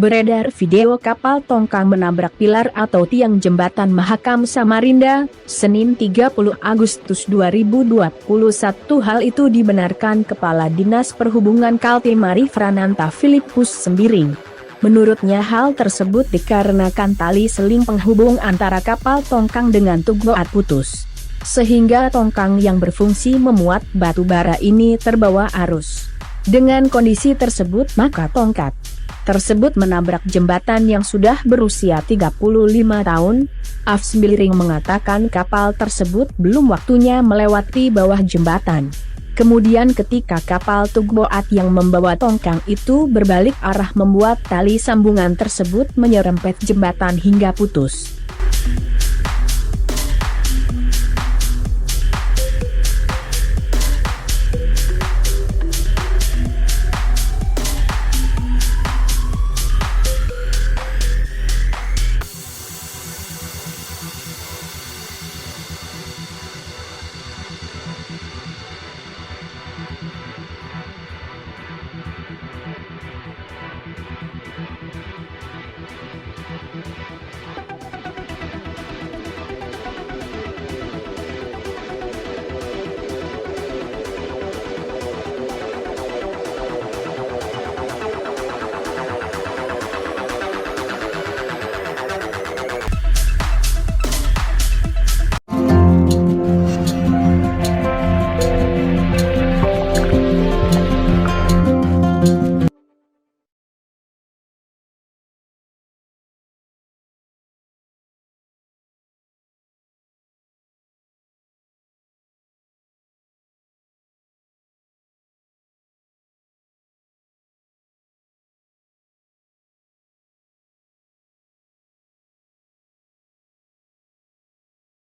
Beredar video kapal tongkang menabrak pilar atau tiang jembatan Mahakam Samarinda, Senin 30 Agustus 2021. Hal itu dibenarkan Kepala Dinas Perhubungan Kaltimari Frananta Filipus Sembiring. Menurutnya hal tersebut dikarenakan tali seling penghubung antara kapal tongkang dengan tugboat putus, sehingga tongkang yang berfungsi memuat batu bara ini terbawa arus. Dengan kondisi tersebut maka tongkat tersebut menabrak jembatan yang sudah berusia 35 tahun. Sembiring mengatakan kapal tersebut belum waktunya melewati bawah jembatan. Kemudian ketika kapal tugboat yang membawa tongkang itu berbalik arah membuat tali sambungan tersebut menyerempet jembatan hingga putus.